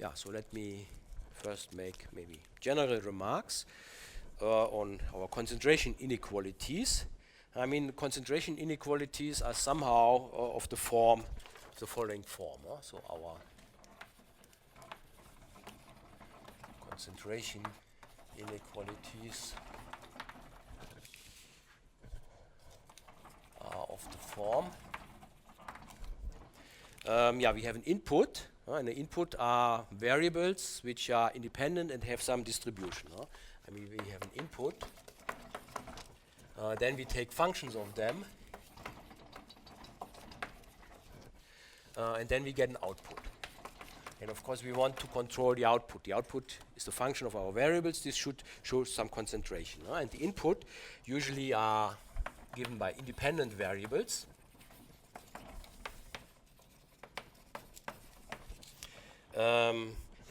Yeah, so let me first make maybe general remarks on our concentration inequalities. I mean, concentration inequalities are somehow of the form, the following form. So our concentration inequalities are of the form. Yeah, we have an input, and the input are variables which are independent and have some distribution. I mean, we have an input, then we take functions of them, and then we get an output. And of course, we want to control the output. The output is the function of our variables. This should show some concentration. And the input usually are given by independent variables.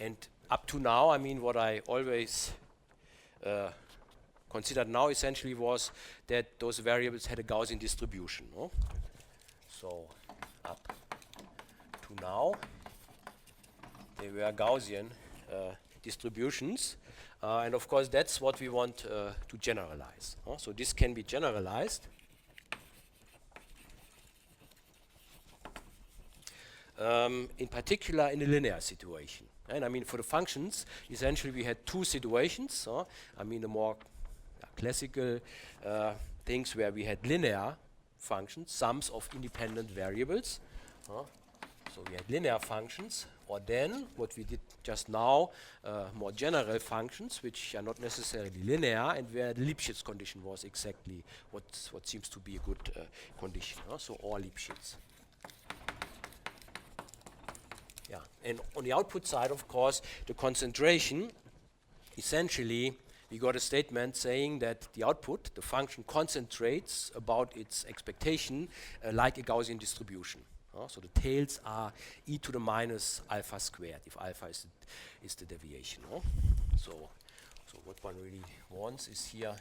And up to now, I mean, what I always considered now essentially was that those variables had a Gaussian distribution. No? So up to now, they were Gaussian distributions. And of course, that's what we want to generalize. So this can be generalized. In particular in a linear situation. And I mean, for the functions, essentially we had two situations. I mean, the more classical things where we had linear functions, sums of independent variables. So we had linear functions, or then what we did just now, more general functions, which are not necessarily linear, and where the Lipschitz condition was exactly what seems to be a good condition. So or Lipschitz. Yeah, and on the output side, of course, the concentration, essentially, we got a statement saying that the output, the function, concentrates about its expectation like a Gaussian distribution. So the tails are e to the minus alpha squared, if alpha is the deviation. So what one really wants is here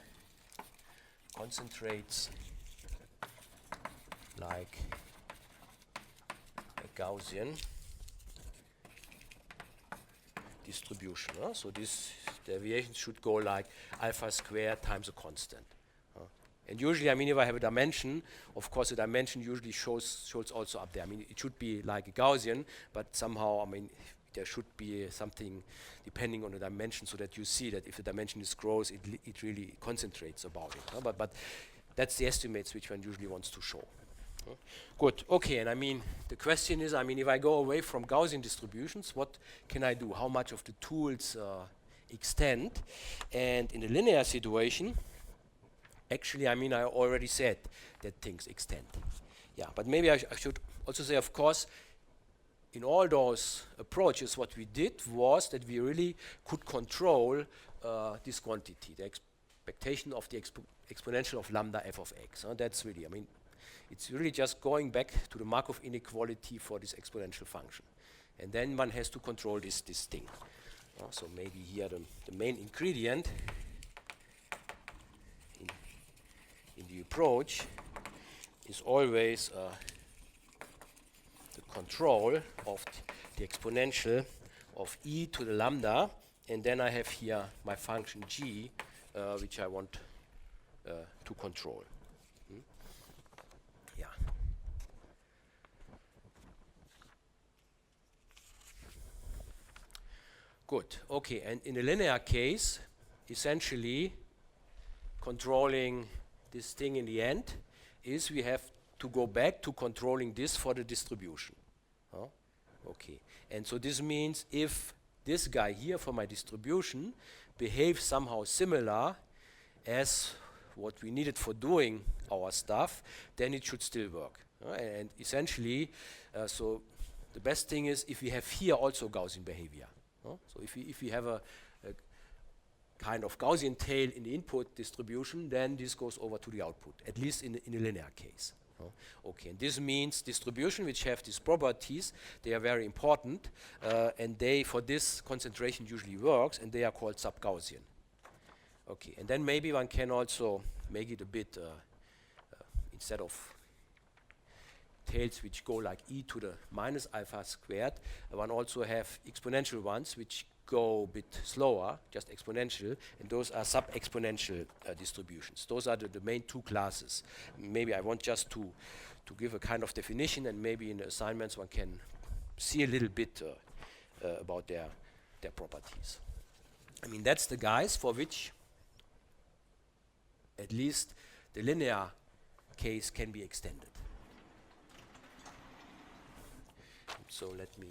concentrates like a Gaussian distribution. So this deviation should go like alpha squared times a constant. And usually, I mean, if I have a dimension, of course, the dimension usually shows also up there. I mean, it should be like a Gaussian, but somehow, I mean, there should be something depending on the dimension so that you see that if the dimension is grows, it really concentrates about it. But that's the estimates which one usually wants to show. Good, okay, and I mean, the question is, I mean, if I go away from Gaussian distributions, what can I do? How much of the tools extend? And in a linear situation, actually, I mean, I already said that things extend. Yeah, but maybe I should also say, of course, in all those approaches, what we did was that we really could control this quantity, the expectation of the exponential of lambda f of x. That's really, I mean, it's really just going back to the Markov inequality for this exponential function. And then one has to control this thing. So maybe here the main ingredient in the approach is always the control of the exponential of e to the lambda, and then I have here my function g, which I want to control. Yeah. Good. Okay, and in a linear case, essentially controlling this thing in the end is we have to go back to controlling this for the distribution. Okay, and so this means if this guy here for my distribution behaves somehow similar as what we needed for doing our stuff, then it should still work. And essentially, so the best thing is if we have here also Gaussian behavior. So if we have a kind of Gaussian tail in the input distribution, then this goes over to the output, at least in a linear case. Okay, and this means distribution which have these properties, they are very important, and they, for this concentration usually works, and they are called sub-Gaussian. Okay, and then maybe one can also make it a bit, instead of tails which go like e to the minus alpha squared. One also have exponential ones which go a bit slower, just exponential, and those are sub-exponential distributions. Those are the main two classes. Maybe I want just to give a kind of definition, and maybe in the assignments one can see a little bit about their properties. I mean, that's the guys for which at least the linear case can be extended. So let me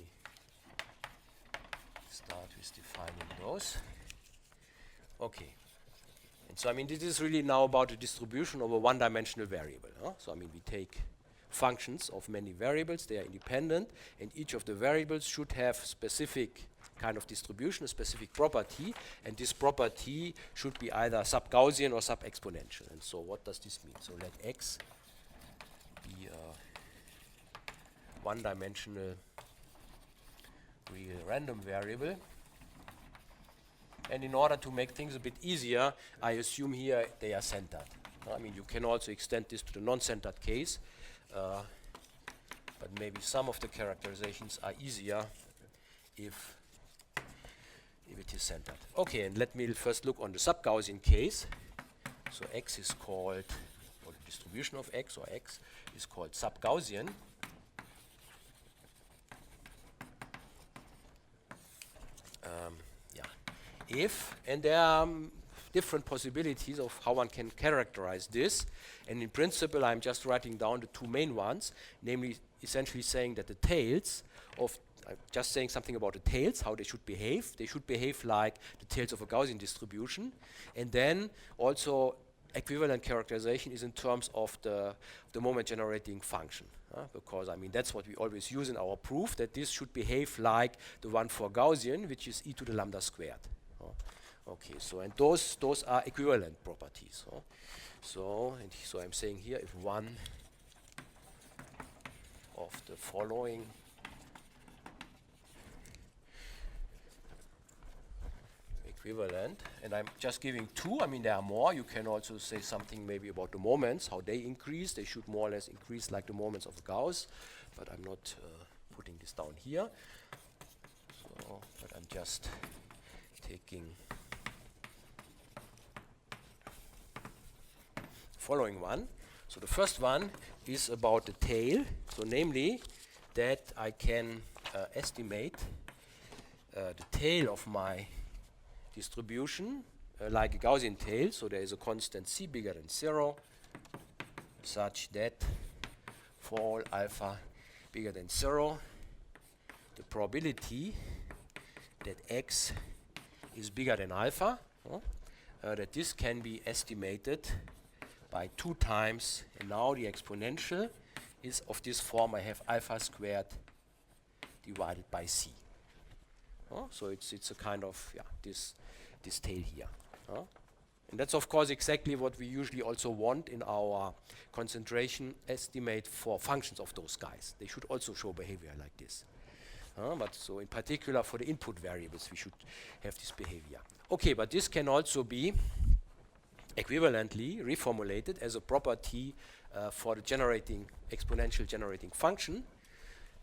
start with defining those. Okay. And so I mean, this is really now about the distribution of a one-dimensional variable. So I mean, we take functions of many variables, they are independent, and each of the variables should have specific kind of distribution, a specific property, and this property should be either sub-Gaussian or sub-exponential. And so what does this mean? So let x be a one-dimensional real random variable. And in order to make things a bit easier, I assume here they are centered. I mean, you can also extend this to the non-centered case, but maybe some of the characterizations are easier if it is centered. Okay, and let me first look on the sub-Gaussian case. So x is called, or the distribution of x, or x is called sub-Gaussian. If, and there are different possibilities of how one can characterize this, and in principle I'm just writing down the two main ones, namely essentially saying that the tails of, I'm just saying something about the tails, how they should behave. They should behave like the tails of a Gaussian distribution, and then also equivalent characterization is in terms of the moment generating function, because I mean that's what we always use in our proof, that this should behave like the one for Gaussian, which is e to the lambda squared. Okay, so and those are equivalent properties. So I'm saying here, if one of the following equivalent, and I'm just giving two, I mean there are more, you can also say something maybe about the moments, how they increase, they should more or less increase like the moments of Gauss, but I'm not putting this down here. So, but I'm just taking following one. So the first one is about the tail, so namely that I can estimate the tail of my distribution like a Gaussian tail, so there is a constant c bigger than 0 such that for all alpha bigger than 0 the probability that x is bigger than alpha, that this can be estimated by 2 times, and now the exponential is of this form. I have alpha squared divided by c. So it's a kind of this tail here. And that's of course exactly what we usually also want in our concentration estimate for functions of those guys. They should also show behavior like this. But so in particular for the input variables we should have this behavior. Okay, but this can also be equivalently reformulated as a property for the exponential generating function,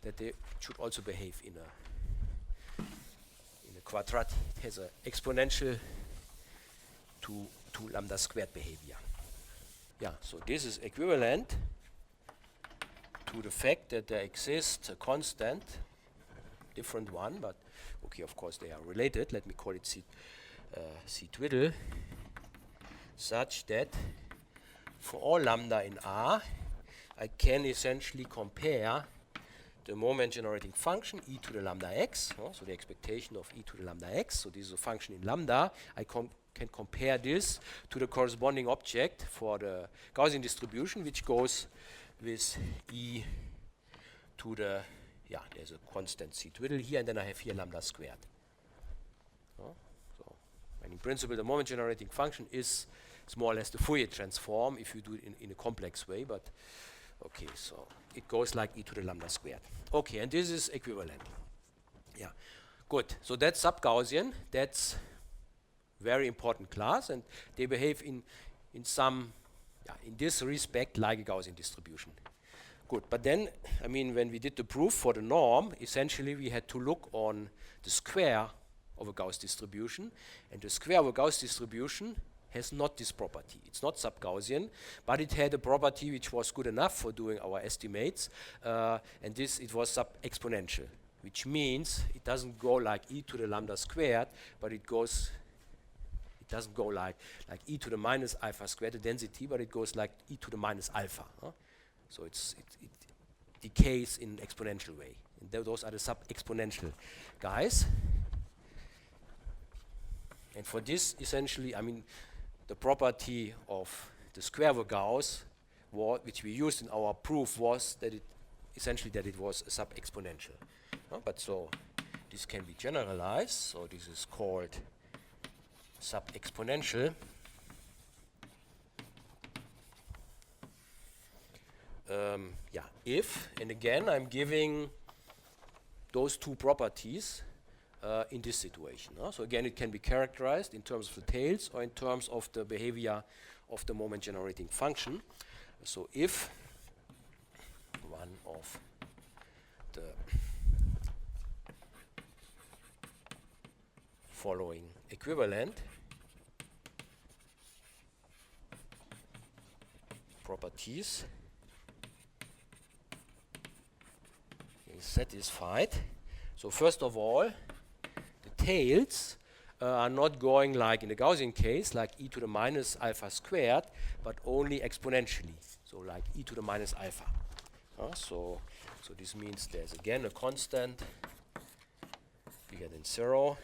that they should also behave in a quadratic. It has an exponential to lambda squared behavior. Yeah, so this is equivalent to the fact that there exists a constant, different one, but okay, of course they are related. Let me call it C twiddle, such that for all lambda in R, I can essentially compare the moment generating function e to the lambda x, so the expectation of e to the lambda x, so this is a function in lambda. I can compare this to the corresponding object for the Gaussian distribution, which goes with e to the, there's a constant c twiddle here, and then I have here lambda squared. And in principle, the moment generating function is more or less the Fourier transform if you do it in a complex way, but okay, so it goes like e to the lambda squared. Okay, and this is equivalent. Yeah, good. So that's sub-Gaussian. That's very important class, and they behave in some, in this respect like a Gaussian distribution. Good, but then, I mean, when we did the proof for the norm, essentially we had to look on the square of a Gauss distribution, and the square of a Gauss distribution has not this property. It's not sub-Gaussian, but it had a property which was good enough for doing our estimates, and this, it was sub-exponential, which means it doesn't go like e to the lambda squared, but it doesn't go like e to the minus alpha squared, the density, but it goes like e to the minus alpha. So it decays in exponential way. And those are the sub-exponential guys. And for this, essentially, I mean, the property of the square of a Gauss, which we used in our proof, was that it essentially that it was a sub-exponential. But so this can be generalized. So this is called sub-exponential. Yeah, if, and again, I'm giving those two properties in this situation. So again, it can be characterized in terms of the tails or in terms of the behavior of the moment generating function. So if one of the following equivalent properties is satisfied. So first of all, the tails are not going like in the Gaussian case, like e to the minus alpha squared, but only exponentially, so like e to the minus alpha. So this means there's again a constant bigger than 0,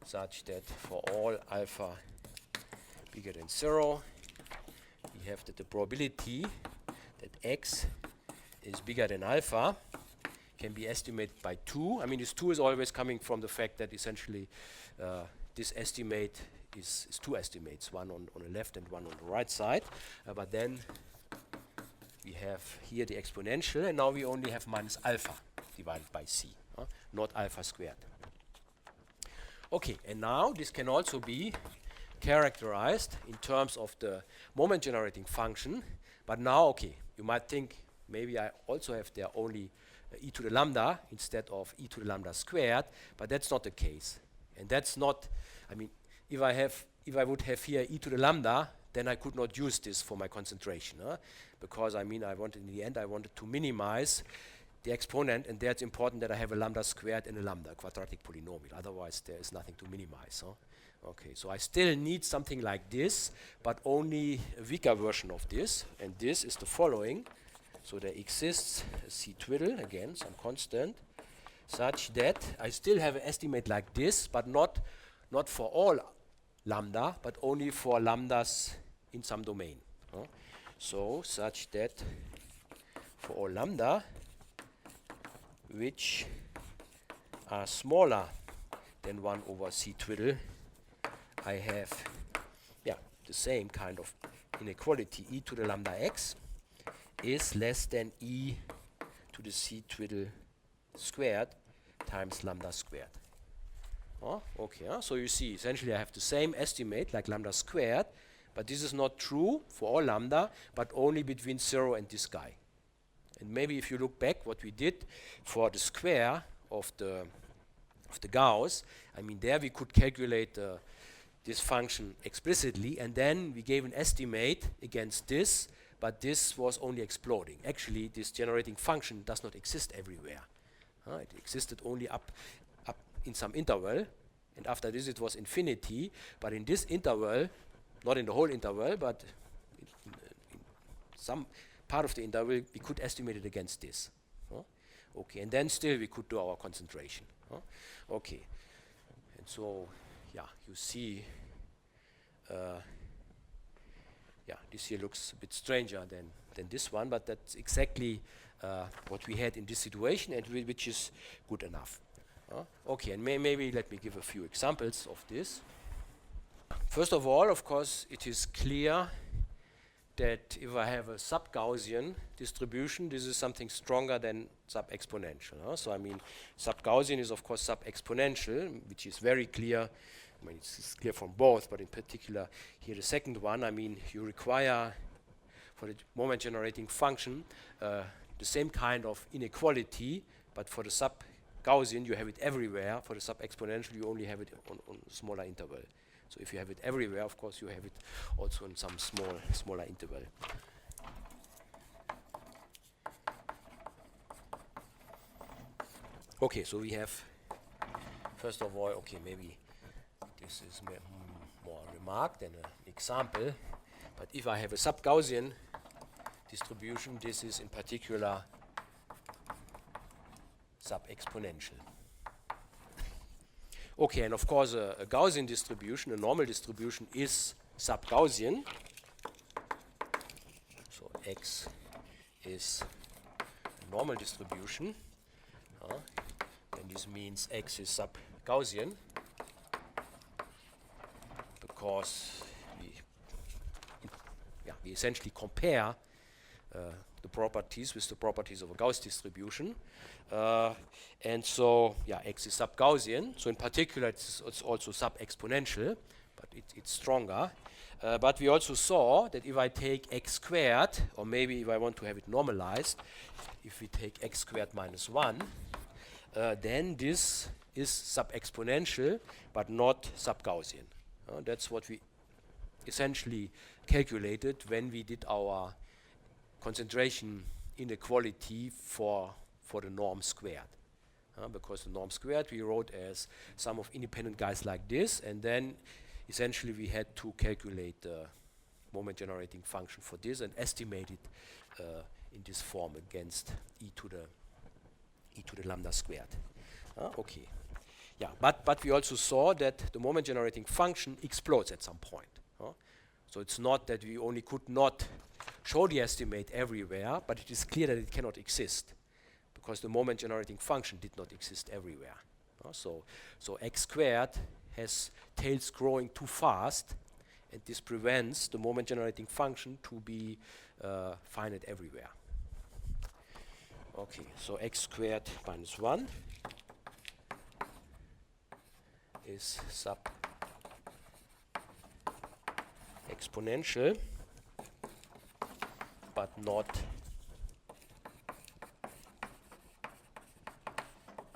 such that for all alpha bigger than 0, we have that the probability that x is bigger than alpha can be estimated by 2. I mean, this 2 is always coming from the fact that essentially this estimate is two estimates, one on the left and one on the right side. But then we have here the exponential, and now we only have minus alpha divided by c, not alpha squared. Okay, and now this can also be characterized in terms of the moment generating function. But now, okay, you might think maybe I also have there only e to the lambda instead of e to the lambda squared, but that's not the case. And that's not, I mean, if I would have here e to the lambda, then I could not use this for my concentration, because I mean, in the end I wanted to minimize the exponent, and there it's important that I have a lambda squared and a lambda, a quadratic polynomial. Otherwise, there is nothing to minimize. Okay, so I still need something like this, but only a weaker version of this, and this is the following. So there exists a C twiddle, again, some constant, such that I still have an estimate like this, but not for all lambda, but only for lambdas in some domain. So such that for all lambda, which are smaller than 1 over C twiddle, I have the same kind of inequality. E to the lambda x is less than e to the C twiddle squared times lambda squared. Okay, so you see, essentially I have the same estimate like lambda squared, but this is not true for all lambda, but only between 0 and this guy. And maybe if you look back what we did for the square of the Gauss, I mean, there we could calculate this function explicitly, and then we gave an estimate against this, but this was only exploding. Actually, this generating function does not exist everywhere. It existed only up in some interval, and after this it was infinity, but in this interval, not in the whole interval, but in some part of the interval, we could estimate it against this. Okay, and then still we could do our concentration. Okay, and so, you see, this here looks a bit stranger than this one, but that's exactly what we had in this situation, and which is good enough. Okay, and maybe let me give a few examples of this. First of all, of course, it is clear that if I have a sub-Gaussian distribution, this is something stronger than sub-exponential. So I mean, sub-Gaussian is of course sub-exponential, which is very clear. I mean, it's clear from both, but in particular here the second one, I mean, you require for the moment generating function the same kind of inequality, but for the sub-Gaussian you have it everywhere. For the sub-exponential you only have it on a smaller interval. So if you have it everywhere, of course you have it also in some smaller interval. Okay, so we have, first of all, okay, maybe this is more a remark than an example, but if I have a sub-Gaussian distribution, this is in particular sub-exponential. Okay, and of course a Gaussian distribution, a normal distribution, is sub-Gaussian. So X is a normal distribution. And this means X is sub-Gaussian because we essentially compare the properties with the properties of a Gauss distribution. And so, X is sub-Gaussian. So in particular, it's also sub-exponential, but it's stronger. But we also saw that if I take x squared, or maybe if I want to have it normalized, if we take x squared minus 1, then this is sub-exponential, but not sub-Gaussian. That's what we essentially calculated when we did our concentration inequality for the norm squared. Because the norm squared we wrote as sum of independent guys like this, and then essentially we had to calculate the moment generating function for this and estimate it in this form against e to the lambda squared. Okay. Yeah, but we also saw that the moment generating function explodes at some point. So it's not that we only could not show the estimate everywhere, but it is clear that it cannot exist because the moment generating function did not exist everywhere. So x squared has tails growing too fast, and this prevents the moment generating function to be finite everywhere. Okay, so x squared minus 1 is sub-exponential, but not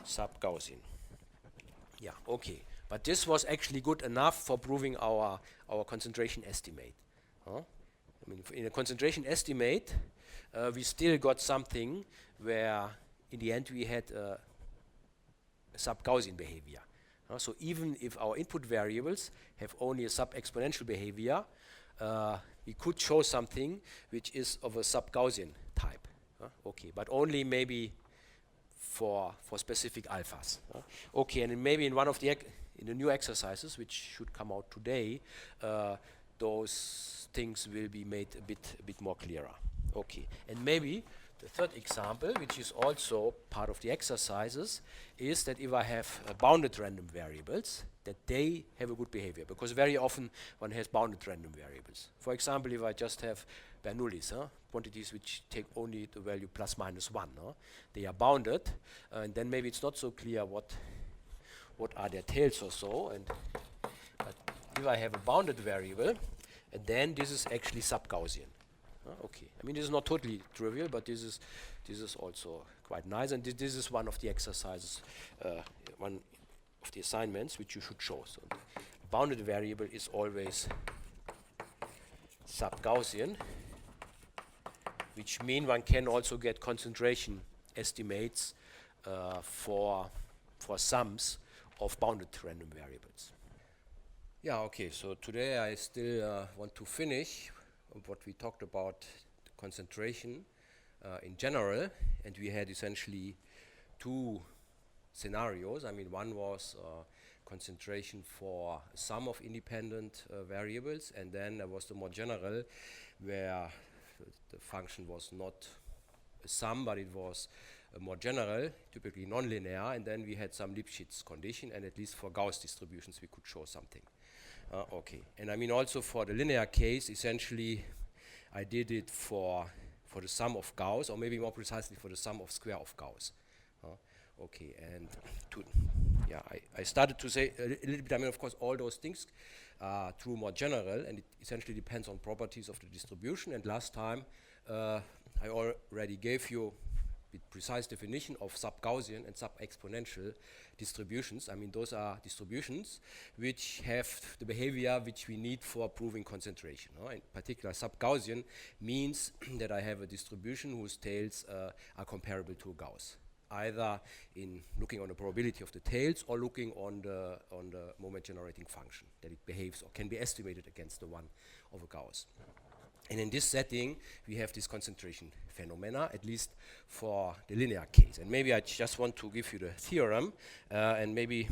sub-Gaussian. Yeah, okay. But this was actually good enough for proving our concentration estimate. I mean, in a concentration estimate, we still got something where in the end we had a sub-Gaussian behavior. So even if our input variables have only a sub-exponential behavior, we could show something which is of a sub-Gaussian type. Okay, but only maybe for specific alphas. Okay, and maybe in one of the in the new exercises, which should come out today, those things will be made a bit more clearer. Okay, and maybe the third example, which is also part of the exercises, is that if I have bounded random variables, that they have a good behavior, because very often one has bounded random variables. For example, if I just have Bernoullis, quantities which take only the value plus minus 1, they are bounded, and then maybe it's not so clear what are their tails or so. But if I have a bounded variable, and then this is actually sub-Gaussian. Okay, I mean this is not totally trivial, but this is also quite nice, and this is one of the exercises, one of the assignments which you should show. So the bounded variable is always sub-Gaussian, which means one can also get concentration estimates for sums of bounded random variables. Yeah, okay, so today I still want to finish what we talked about, the concentration in general, and we had essentially two scenarios. I mean, one was concentration for a sum of independent variables, and then there was the more general, where the function was not a sum, but it was more general, typically nonlinear, and then we had some Lipschitz condition, and at least for Gauss distributions we could show something. Okay, and I mean also for the linear case, essentially I did it for the sum of Gauss, or maybe more precisely for the sum of square of Gauss. Okay, and I started to say a little bit, I mean, of course, all those things are true more general, and it essentially depends on properties of the distribution. And last time, I already gave you with precise definition of sub-Gaussian and sub-exponential distributions. I mean, those are distributions which have the behavior which we need for proving concentration. In particular, sub-Gaussian means that I have a distribution whose tails are comparable to a Gauss, either in looking on the probability of the tails or looking on the moment generating function, that it behaves or can be estimated against the one of a Gauss. And in this setting, we have this concentration phenomena, at least for the linear case. And maybe I just want to give you the theorem, and maybe,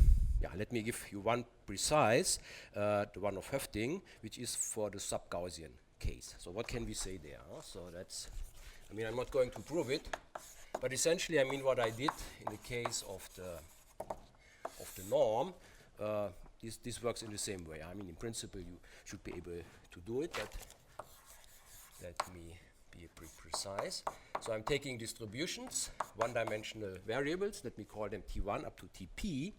let me give you one precise, the one of Hoeffding, which is for the sub-Gaussian case. So what can we say there? So that's, I mean, I'm not going to prove it, but essentially, I mean, what I did in the case of the norm, this works in the same way. I mean, in principle, you should be able to do it, but let me be pretty precise. So I'm taking distributions, one-dimensional variables, let me call them T1 up to Tp.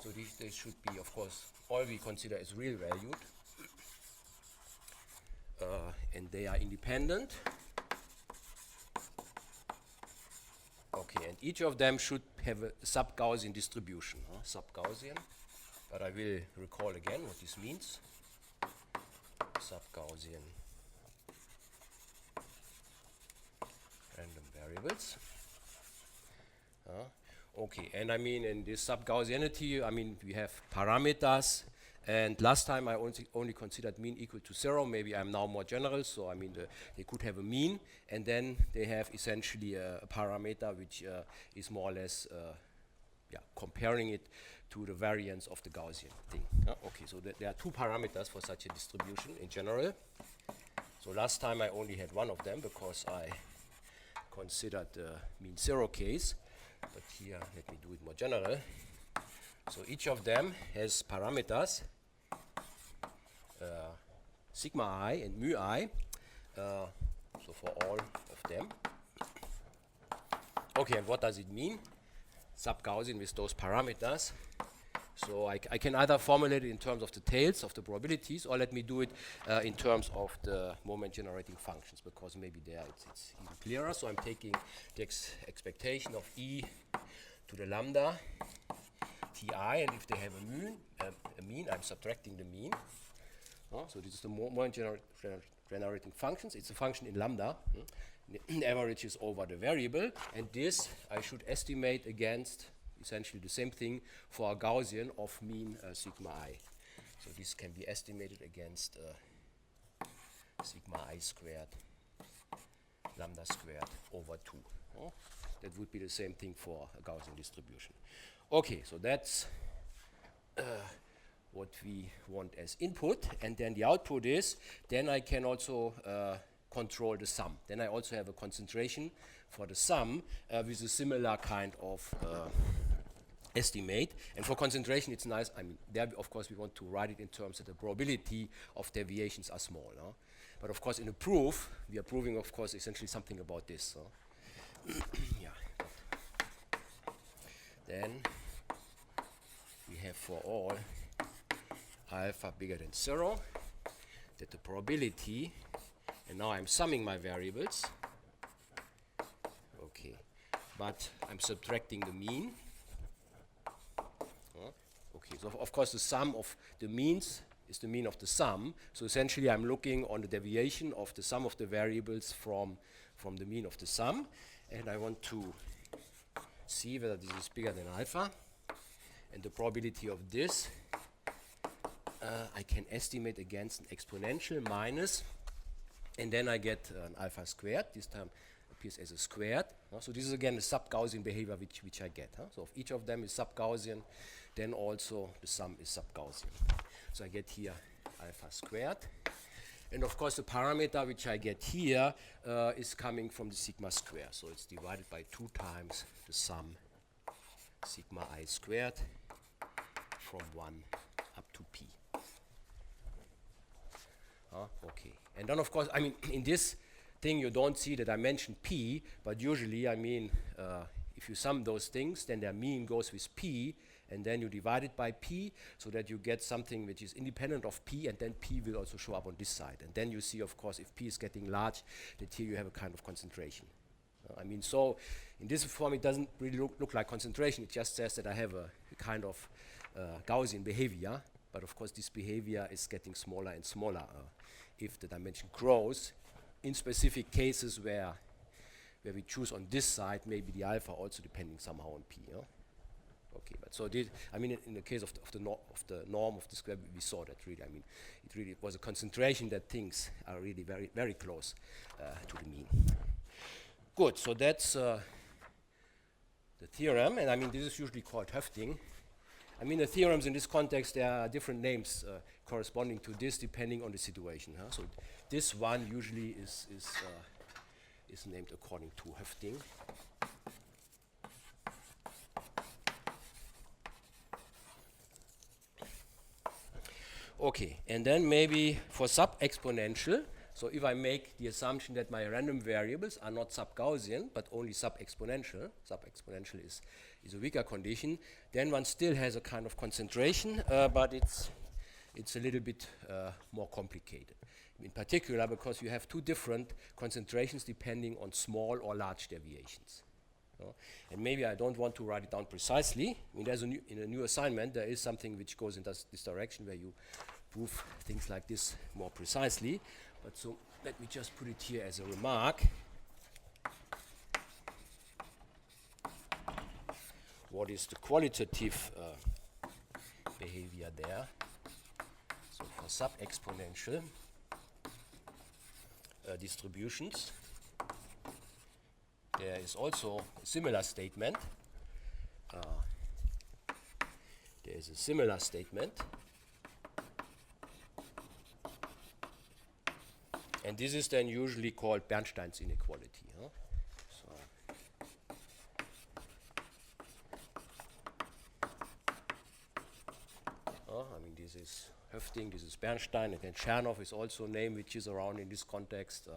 So they should be, of course, all we consider as real valued. And they are independent. Okay, and each of them should have a sub-Gaussian distribution. Sub-Gaussian, but I will recall again what this means. Sub-Gaussian random variables. Okay, and I mean in this sub-Gaussianity, I mean we have parameters, and last time I only considered mean equal to 0. Maybe I'm now more general, so I mean they could have a mean, and then they have essentially a parameter which is more or less comparing it to the variance of the Gaussian thing. Okay, so there are two parameters for such a distribution in general. So last time I only had one of them because I considered the mean 0 case, but here let me do it more general. So each of them has parameters sigma I and mu I, so for all of them. Okay, and what does it mean? Sub-Gaussian with those parameters. So I can either formulate it in terms of the tails of the probabilities, or let me do it in terms of the moment generating functions, because maybe there it's even clearer. So I'm taking the expectation of E to the lambda Ti, and if they have a mean, I'm subtracting the mean. So this is the moment generating functions. It's a function in lambda. The average is over the variable, and this I should estimate against essentially the same thing for a Gaussian of mean sigma I. So this can be estimated against sigma I squared lambda squared over 2. That would be the same thing for a Gaussian distribution. Okay, so that's what we want as input, and then the output is, then I can also control the sum. Then I also have a concentration for the sum with a similar kind of estimate. And for concentration, it's nice. I mean, there, of course, we want to write it in terms that the probability of deviations are small. But of course, in a proof, we are proving, of course, essentially something about this. Then we have for all alpha bigger than 0 that the probability, and now I'm summing my variables. Okay, but I'm subtracting the mean. Okay, so of course the sum of the means is the mean of the sum. So essentially I'm looking on the deviation of the sum of the variables from the mean of the sum, and I want to see whether this is bigger than alpha. And the probability of this I can estimate against an exponential minus, and then I get an alpha squared. This time appears as a squared. So this is again the sub-Gaussian behavior which I get. So if each of them is sub-Gaussian, then also the sum is sub-Gaussian. So I get here alpha squared. And of course the parameter which I get here is coming from the sigma square. So it's divided by 2 times the sum sigma I squared from 1 up to p. Okay. And then of course, I mean, in this thing you don't see the dimension p, but usually, I mean, if you sum those things, then their mean goes with p, and then you divide it by p, so that you get something which is independent of p, and then p will also show up on this side. And then you see, of course, if p is getting large, that here you have a kind of concentration. I mean, so in this form, it doesn't really look like concentration. It just says that I have a kind of Gaussian behavior, but of course, this behavior is getting smaller and smaller if the dimension grows. In specific cases where we choose on this side, maybe the alpha also depending somehow on p. Okay, but so this, I mean, in the case of the norm of the square, we saw that really. I mean, it really was a concentration that things are really very, very close to the mean. Good, so that's the theorem, and I mean, this is usually called Hoeffding. I mean, the theorems in this context, there are different names corresponding to this depending on the situation. So this one usually is named according to Hoeffding. Okay, and then maybe for sub-exponential, so if I make the assumption that my random variables are not sub-Gaussian, but only sub-exponential is a weaker condition, then one still has a kind of concentration, but it's a little bit more complicated. In particular, because you have two different concentrations depending on small or large deviations. And maybe I don't want to write it down precisely. I mean, in a new assignment, there is something which goes in this direction where you prove things like this more precisely. But so let me just put it here as a remark. What is the qualitative behavior there? So for sub-exponential distributions, there is also a similar statement. There is a similar statement. And this is then usually called Bernstein's inequality. I mean, this is Hoeffding, this is Bernstein, and then Chernoff is also a name which is around in this context.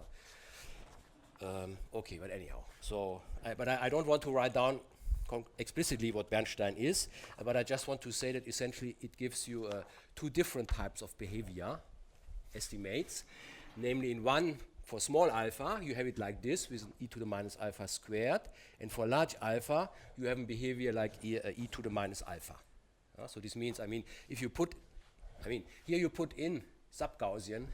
Okay, but anyhow, so I don't want to write down explicitly what Bernstein is, but I just want to say that essentially it gives you two different types of behavior estimates. Namely, in one, for small alpha, you have it like this with an e to the minus alpha squared, and for large alpha, you have a behavior like e to the minus alpha. So this means, I mean, if you put, here you put in sub-Gaussian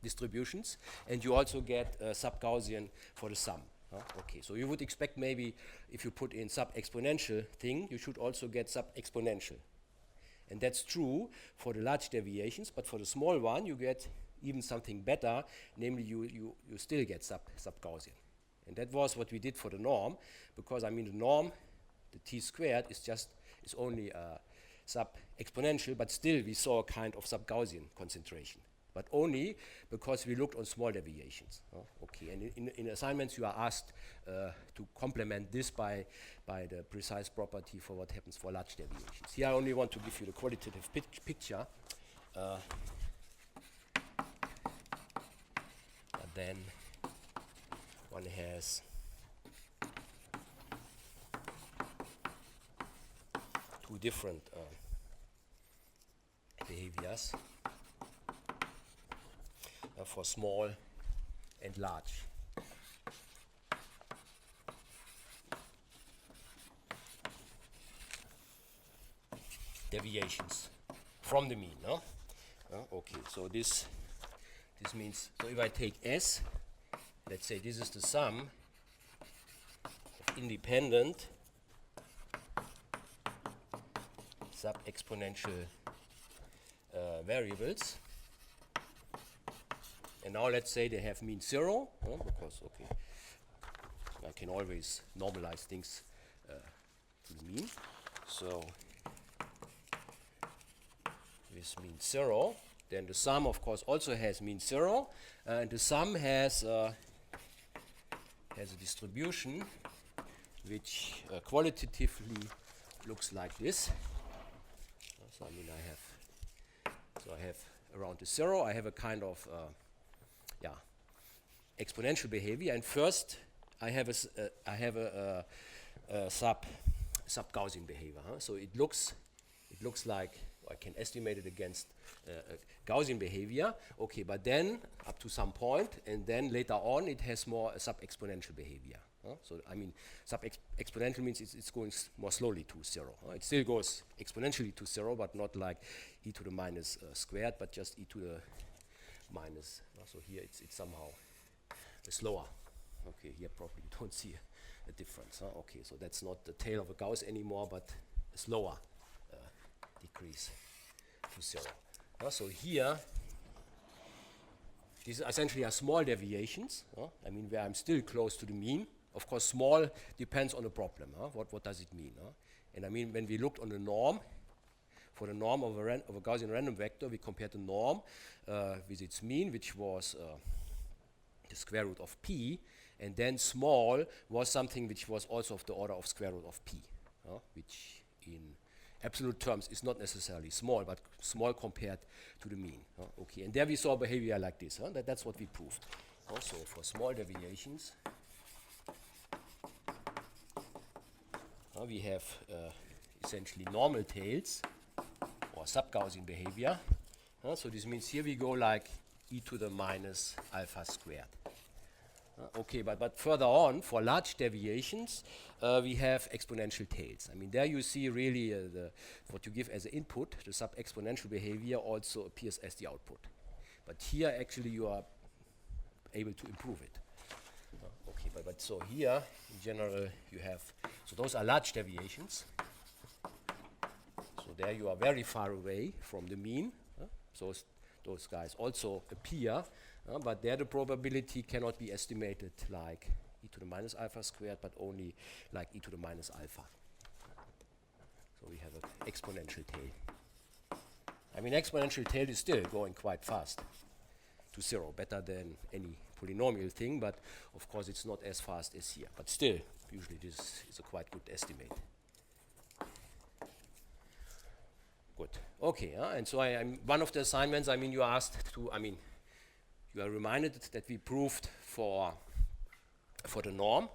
distributions, and you also get sub-Gaussian for the sum. Okay, so you would expect maybe if you put in sub-exponential thing, you should also get sub-exponential. And that's true for the large deviations, but for the small one, you get even something better, namely you still get sub-Gaussian. And that was what we did for the norm, because I mean the norm, the t squared, is only sub-exponential, but still we saw a kind of sub-Gaussian concentration. But only because we looked on small deviations. Okay, and in assignments you are asked to complement this by the precise property for what happens for large deviations. Here I only want to give you the qualitative picture. But then one has two different behaviors for small and large. Deviations from the mean, no? Okay, so this means, so if I take S, let's say this is the sum of independent sub-exponential variables. And now let's say they have mean 0, because, okay, I can always normalize things to the mean. So this means 0. Then the sum, of course, also has mean 0. And the sum has a distribution which qualitatively looks like this. So I mean, I have around the 0, I have a kind of exponential behavior. And first, I have a sub-Gaussian behavior. So it looks like I can estimate it against Gaussian behavior. Okay, but then up to some point, and then later on it has more sub-exponential behavior. So I mean, sub-exponential means it's going more slowly to 0. It still goes exponentially to 0, but not like e to the minus squared, but just e to the minus. So here it's somehow slower. Okay, here probably you don't see a difference. Okay, so that's not the tail of a Gauss anymore, but a slower decrease to 0. So here, these essentially are small deviations. I mean, where I'm still close to the mean. Of course, small depends on the problem. What does it mean? And I mean, when we looked on the norm, for the norm of a Gaussian random vector, we compared the norm with its mean, which was the square root of p, and then small was something which was also of the order of square root of p, which in absolute terms is not necessarily small, but small compared to the mean. Okay, and there we saw behavior like this. That's what we proved. Also, for small deviations, we have essentially normal tails or sub-Gaussian behavior. So this means here we go like e to the minus alpha squared. Okay, but further on, for large deviations, we have exponential tails. I mean, there you see really what you give as an input, the sub-exponential behavior also appears as the output. But here actually you are able to improve it. Okay, but so here, in general, you have, so those are large deviations. So there you are very far away from the mean. So those guys also appear, but there the probability cannot be estimated like e to the minus alpha squared, but only like e to the minus alpha. So we have an exponential tail. I mean, exponential tail is still going quite fast to 0, better than any polynomial thing, but of course it's not as fast as here. But still, usually this is a quite good estimate. Good. Okay, and so one of the assignments, I mean, you asked to, I mean, you are reminded that we proved for the norm.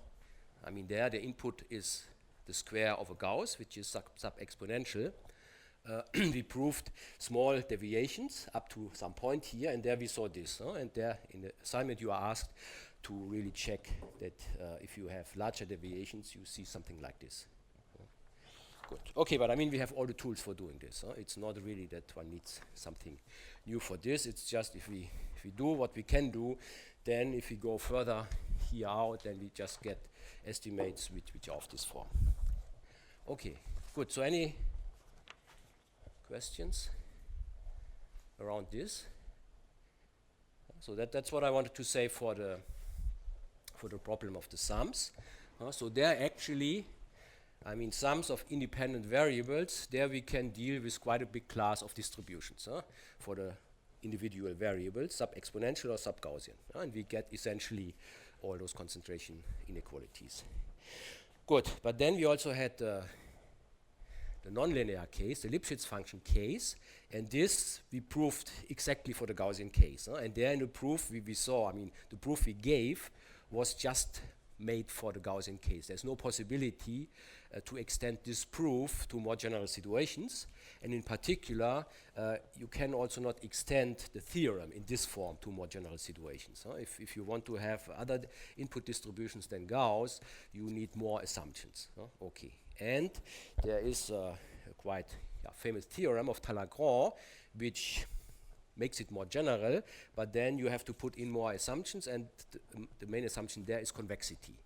I mean, there the input is the square of a Gauss, which is sub-exponential. We proved small deviations up to some point here, and there we saw this. And there in the assignment you are asked to really check that if you have larger deviations, you see something like this. Good. Okay, but I mean, we have all the tools for doing this. It's not really that one needs something new for this. It's just if we do what we can do, then if we go further here out, then we just get estimates which are of this form. Okay, good. So any questions around this? So that's what I wanted to say for the problem of the sums. So there actually, I mean, sums of independent variables, there we can deal with quite a big class of distributions for the individual variables, sub-exponential or sub-Gaussian. And we get essentially all those concentration inequalities. Good, but then we also had the nonlinear case, the Lipschitz function case, and this we proved exactly for the Gaussian case. And there in the proof we saw, I mean, the proof we gave was just made for the Gaussian case. There's no possibility to extend this proof to more general situations, and in particular, you can also not extend the theorem in this form to more general situations. If you want to have other input distributions than Gauss, you need more assumptions. Okay, and there is a quite famous theorem of Talagrand, which makes it more general, but then you have to put in more assumptions, and the main assumption there is convexity.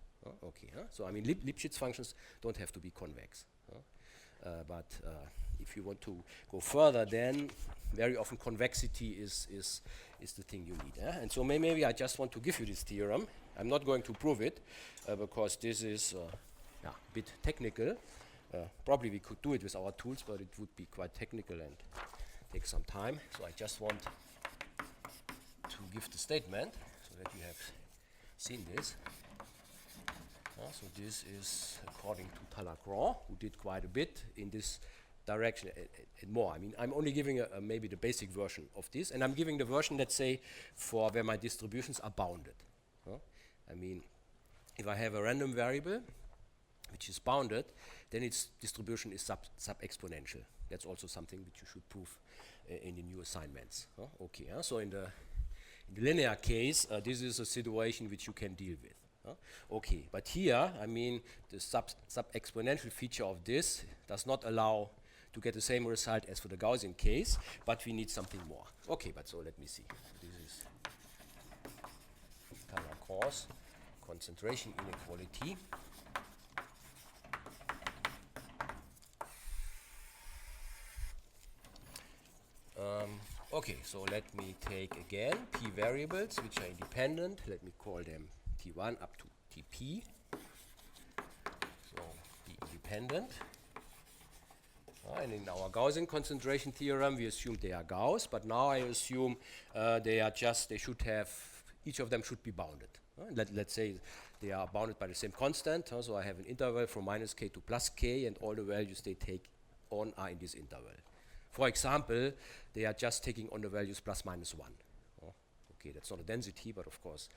Okay, so I mean, Lipschitz functions don't have to be convex. But if you want to go further, then very often convexity is the thing you need. And so maybe I just want to give you this theorem. I'm not going to prove it because this is a bit technical. Probably we could do it with our tools, but it would be quite technical and take some time. So I just want to give the statement so that you have seen this. So this is according to Talagrand, who did quite a bit in this direction and more. I mean, I'm only giving maybe the basic version of this, and I'm giving the version, let's say, for where my distributions are bounded. I mean, if I have a random variable which is bounded, then its distribution is sub-exponential. That's also something which you should prove in the new assignments. Okay, so in the linear case, this is a situation which you can deal with. Okay, but here, I mean, the sub-exponential feature of this does not allow to get the same result as for the Gaussian case, but we need something more. Okay, but so let me see. This is Talagrand concentration inequality. Okay, so let me take again p variables which are independent. Let me call them t1 up to tp. So the independent. And in our Gaussian concentration theorem, we assumed they are Gauss, but now I assume each of them should be bounded. Let's say they are bounded by the same constant. So I have an interval from minus k to plus k, and all the values they take on are in this interval. For example, they are just taking on the values plus minus 1. Okay, that's not a density, but of course,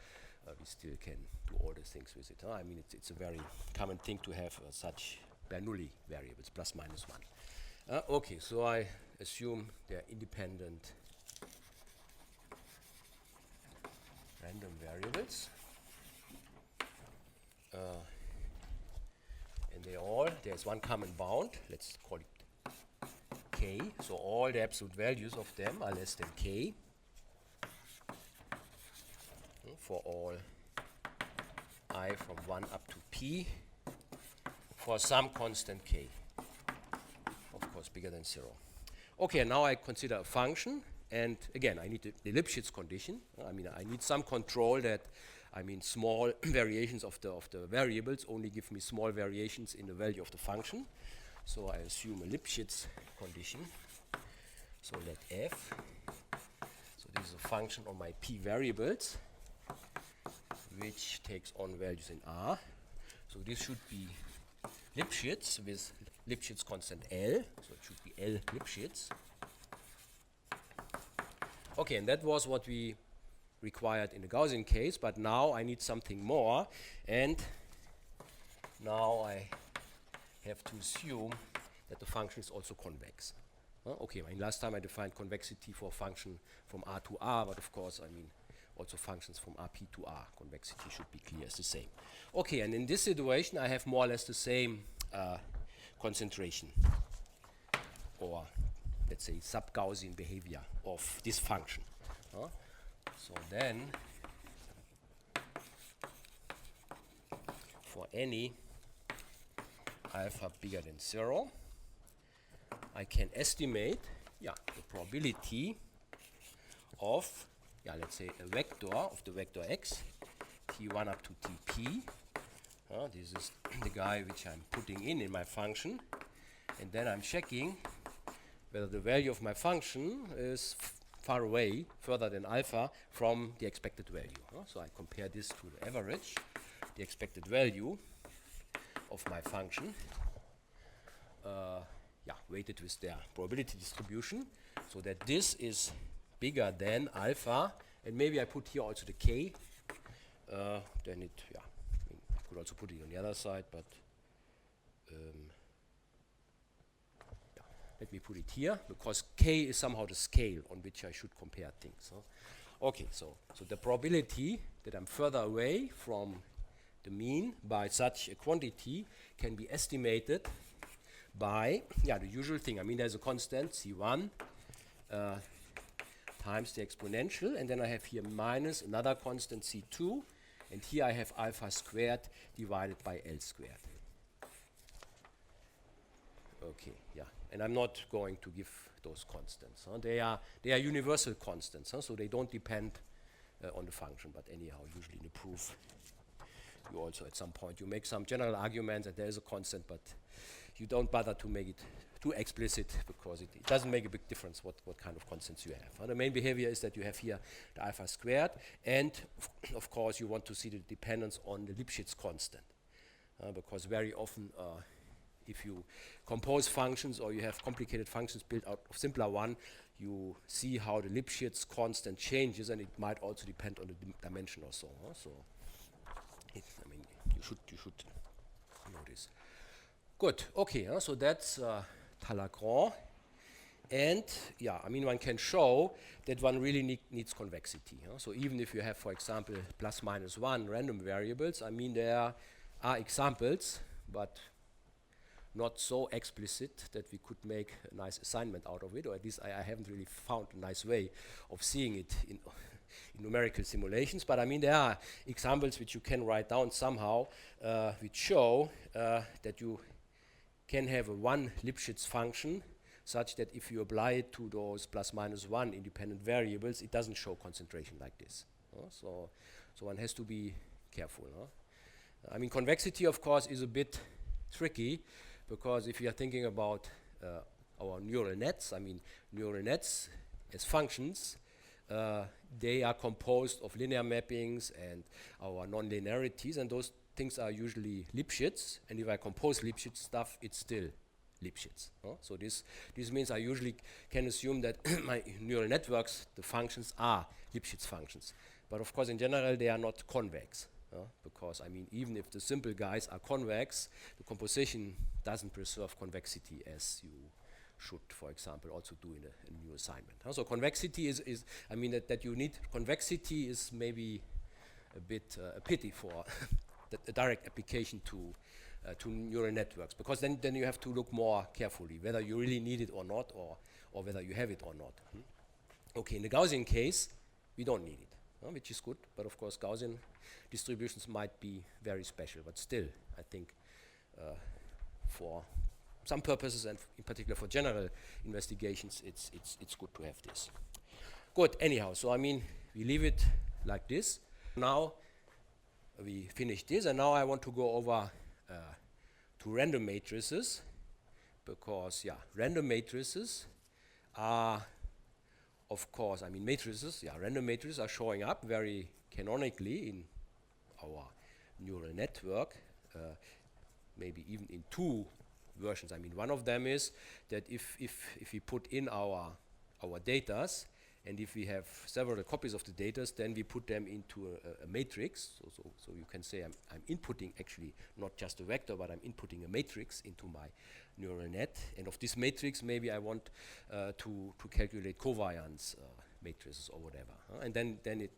we still can do all the things with it. I mean, it's a very common thing to have such Bernoulli variables, plus minus 1. Okay, so I assume they're independent random variables. And there's one common bound, let's call it k, so all the absolute values of them are less than k for all I from 1 up to p for some constant k, of course bigger than 0. Okay, now I consider a function, and again I need the Lipschitz condition. I mean, I need some control that, I mean, small variations of the variables only give me small variations in the value of the function. So I assume a Lipschitz condition. So let f, so this is a function on my p variables, which takes on values in R. So this should be Lipschitz with Lipschitz constant L. So it should be L Lipschitz. Okay, and that was what we required in the Gaussian case, but now I need something more, and now I have to assume that the function is also convex. Okay, I mean, last time I defined convexity for a function from R to R, but of course, I mean, also functions from Rp to R. Convexity should be clear as the same. Okay, and in this situation, I have more or less the same concentration, or let's say sub-Gaussian behavior of this function. So then, for any alpha bigger than 0, I can estimate the probability of, let's say, a vector of the vector x, t1 up to tp. This is the guy which I'm putting in my function, and then I'm checking whether the value of my function is far away, further than alpha, from the expected value. So I compare this to the average, the expected value of my function, weighted with their probability distribution, so that this is bigger than alpha, and maybe I put here also the k, then it, I could also put it on the other side, but let me put it here, because k is somehow the scale on which I should compare things. Okay, so the probability that I'm further away from the mean by such a quantity can be estimated by the usual thing. I mean, there's a constant c1 times the exponential, and then I have here minus another constant c2, and here I have alpha squared divided by L squared. Okay, and I'm not going to give those constants. They are universal constants, so they don't depend on the function. But anyhow, usually in the proof, you also at some point you make some general argument that there is a constant, but you don't bother to make it too explicit, because it doesn't make a big difference what kind of constants you have. The main behavior is that you have here the alpha squared, and of course you want to see the dependence on the Lipschitz constant, because very often if you compose functions or you have complicated functions built out of simpler one, you see how the Lipschitz constant changes, and it might also depend on the dimension or so. So, I mean, you should know this. Good, okay, so that's Talagrand. And yeah, I mean, one can show that one really needs convexity. So even if you have, for example, plus minus 1 random variables, I mean, there are examples, but not so explicit that we could make a nice assignment out of it, or at least I haven't really found a nice way of seeing it in numerical simulations. But I mean, there are examples which you can write down somehow, which show that you can have a one Lipschitz function such that if you apply it to those plus minus 1 independent variables, it doesn't show concentration like this. So one has to be careful. I mean, convexity, of course, is a bit tricky, because if you are thinking about our neural nets, I mean, neural nets as functions, they are composed of linear mappings and our non-linearities, and those things are usually Lipschitz. And if I compose Lipschitz stuff, it's still Lipschitz. So this means I usually can assume that my neural networks, the functions, are Lipschitz functions. But of course, in general, they are not convex. Because, I mean, even if the simple guys are convex, the composition doesn't preserve convexity as you should, for example, also do in a new assignment. So convexity is I mean, that you need convexity is maybe a bit a pity for the direct application to neural networks, because then you have to look more carefully whether you really need it or not, or whether you have it or not. Okay, in the Gaussian case, we don't need it, which is good, but of course Gaussian distributions might be very special, but still, I think for some purposes, and in particular for general investigations, it's good to have this. Good, anyhow, so I mean, we leave it like this. Now we finish this, and now I want to go over to random matrices, because yeah, random matrices are, of course, I mean, matrices, yeah, random matrices are showing up very canonically in our neural network, maybe even in two versions. I mean, one of them is that if we put in our datas, and if we have several copies of the datas, then we put them into a matrix. So you can say I'm inputting actually not just a vector, but I'm inputting a matrix into my neural net. And of this matrix, maybe I want to calculate covariance matrices or whatever. And then it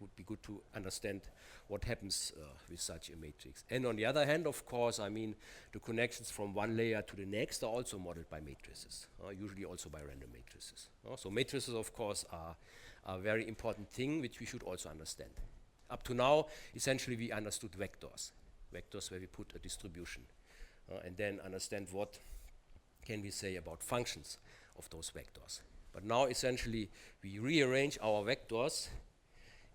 would be good to understand what happens with such a matrix. And on the other hand, of course, I mean, the connections from one layer to the next are also modeled by matrices, usually also by random matrices. So matrices, of course, are a very important thing which we should also understand. Up to now, essentially, we understood vectors where we put a distribution, and then understand what can we say about functions of those vectors. But now, essentially, we rearrange our vectors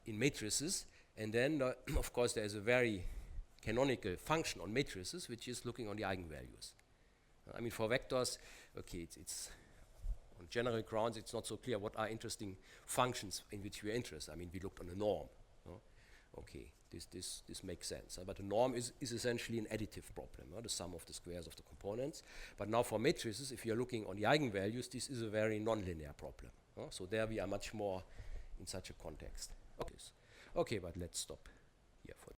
in matrices, and then, of course, there is a very canonical function on matrices, which is looking on the eigenvalues. I mean, for vectors, okay, it's on general grounds, it's not so clear what are interesting functions in which we are interested. I mean, we looked on a norm. Okay, this makes sense. But a norm is essentially an additive problem, the sum of the squares of the components. But now for matrices, if you're looking on the eigenvalues, this is a very nonlinear problem. So there we are much more in such a context. Okay, but let's stop here for